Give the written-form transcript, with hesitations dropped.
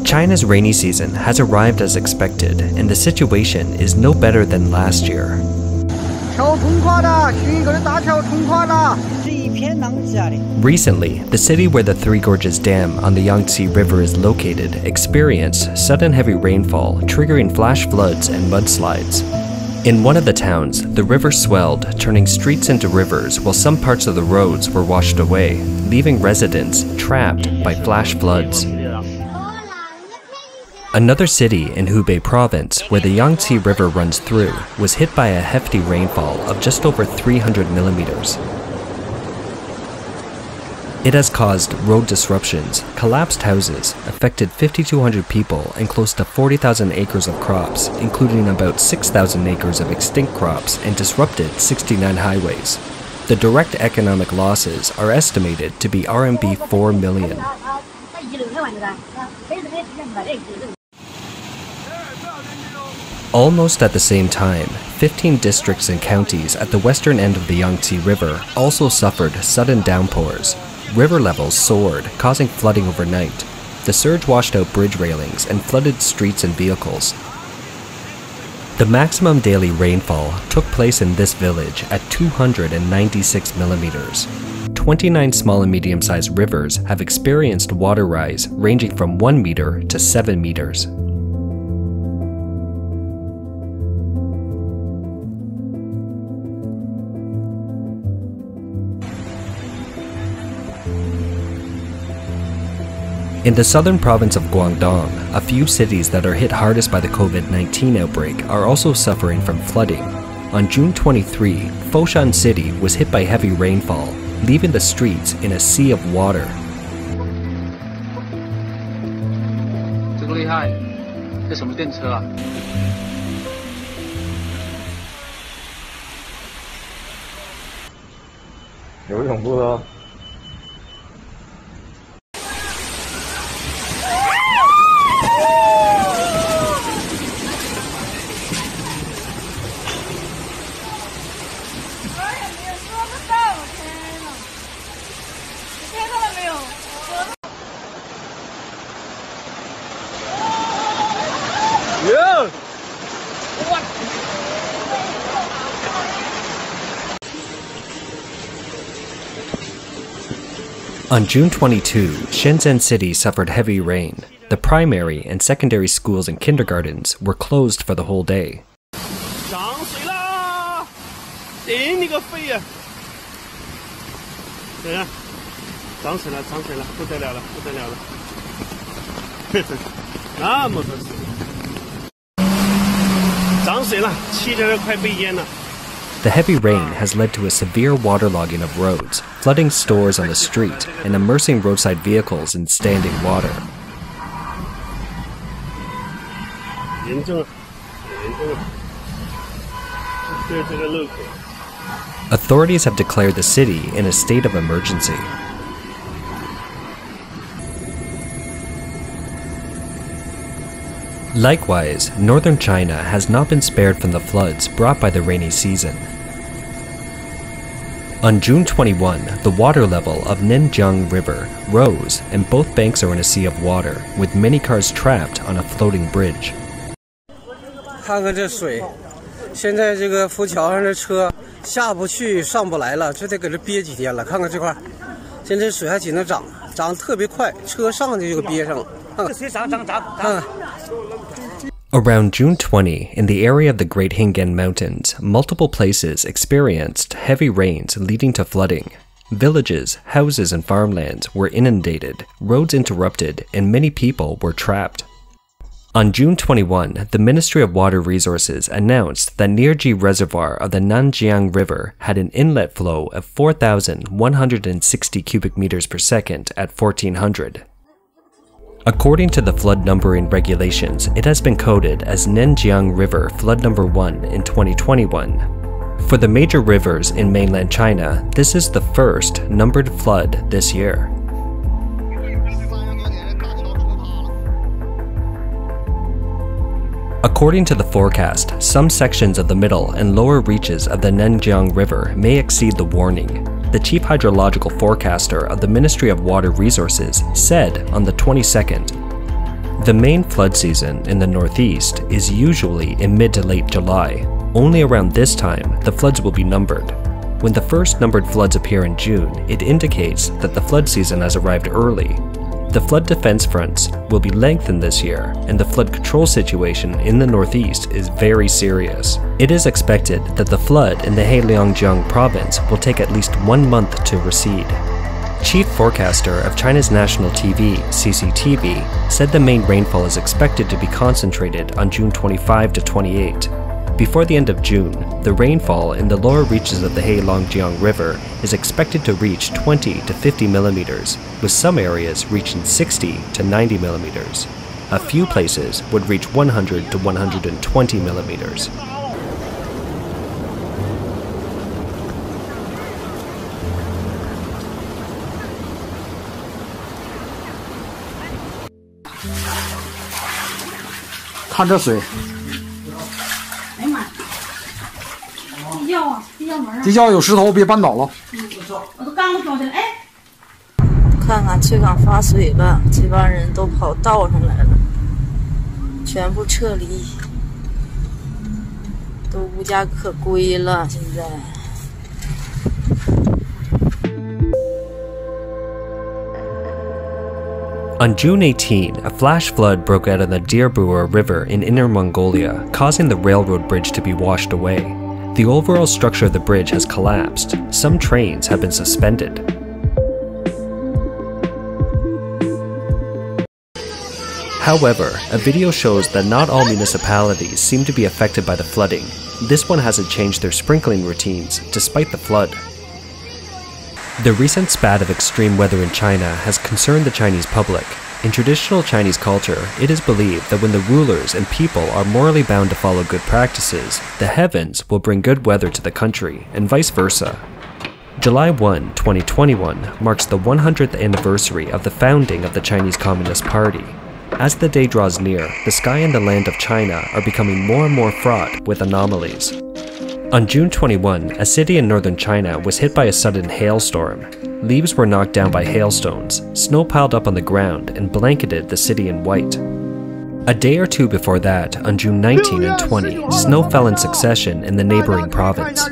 China's rainy season has arrived as expected, and the situation is no better than last year. Recently, the city where the Three Gorges Dam on the Yangtze River is located experienced sudden heavy rainfall, triggering flash floods and mudslides. In one of the towns, the river swelled, turning streets into rivers, while some parts of the roads were washed away, leaving residents trapped by flash floods. Another city in Hubei province, where the Yangtze River runs through, was hit by a hefty rainfall of just over 300 millimeters. It has caused road disruptions, collapsed houses, affected 5,200 people and close to 40,000 acres of crops, including about 6,000 acres of extinct crops, and disrupted 69 highways. The direct economic losses are estimated to be RMB 4 million. Almost at the same time, 15 districts and counties at the western end of the Yangtze River also suffered sudden downpours. River levels soared, causing flooding overnight. The surge washed out bridge railings and flooded streets and vehicles. The maximum daily rainfall took place in this village at 296 millimeters. 29 small and medium-sized rivers have experienced water rise ranging from 1 meter to 7 meters. In the southern province of Guangdong, a few cities that are hit hardest by the COVID-19 outbreak are also suffering from flooding. On June 23, Foshan City was hit by heavy rainfall, leaving the streets in a sea of water. On June 22, Shenzhen City suffered heavy rain. The primary and secondary schools and kindergartens were closed for the whole day. The heavy rain has led to a severe waterlogging of roads, flooding stores on the street, and immersing roadside vehicles in standing water. Authorities have declared the city in a state of emergency. Likewise, northern China has not been spared from the floods brought by the rainy season. On June 21, the water level of Yichang River rose and both banks are in a sea of water, with many cars trapped on a floating bridge. 看看这水，现在这个浮桥上的车下不去上不来了，就得搁这憋几天了。看看这块，现在水还紧着涨，涨得特别快，车上去就憋上了。看看。 Around June 20, in the area of the Great Hingen Mountains, multiple places experienced heavy rains leading to flooding. Villages, houses, and farmlands were inundated, roads interrupted, and many people were trapped. On June 21, the Ministry of Water Resources announced that Yangtze Reservoir of the Yangtze River had an inlet flow of 4,160 cubic meters per second at 1400. According to the flood numbering regulations, it has been coded as Yangtze River Flood Number 1 in 2021. For the major rivers in mainland China, this is the first numbered flood this year. According to the forecast, some sections of the middle and lower reaches of the Yangtze River may exceed the warning. the chief hydrological forecaster of the Ministry of Water Resources, said on the 22nd, "The main flood season in the northeast is usually in mid to late July. Only around this time, the floods will be numbered. When the first numbered floods appear in June, it indicates that the flood season has arrived early. The flood defense fronts will be lengthened this year, and the flood control situation in the northeast is very serious. It is expected that the flood in the Heilongjiang province will take at least 1 month to recede." Chief forecaster of China's national TV, CCTV, said the main rainfall is expected to be concentrated on June 25 to 28. Before the end of June, the rainfall in the lower reaches of the Heilongjiang River is expected to reach 20 to 50 millimeters, with some areas reaching 60 to 90 millimeters. A few places would reach 100 to 120 millimeters. Look at the水。地窖有石头，别绊倒了。我都刚装起来，哎。看看翠港发水了，这帮人都跑道上来了，全部撤离，都无家可归了。现在。On June 18, a flash flood broke out in the Dirbur River in Inner Mongolia, causing the railroad bridge to be washed away. The overall structure of the bridge has collapsed. Some trains have been suspended. However, a video shows that not all municipalities seem to be affected by the flooding. This one hasn't changed their sprinkling routines, despite the flood. The recent spat of extreme weather in China has concerned the Chinese public. In traditional Chinese culture, it is believed that when the rulers and people are morally bound to follow good practices, the heavens will bring good weather to the country, and vice versa. July 1, 2021 marks the 100th anniversary of the founding of the Chinese Communist Party. As the day draws near, the sky and the land of China are becoming more and more fraught with anomalies. On June 21, a city in northern China was hit by a sudden hailstorm. Leaves were knocked down by hailstones, snow piled up on the ground and blanketed the city in white. A day or two before that, on June 19 and 20, snow fell in succession in the neighboring province.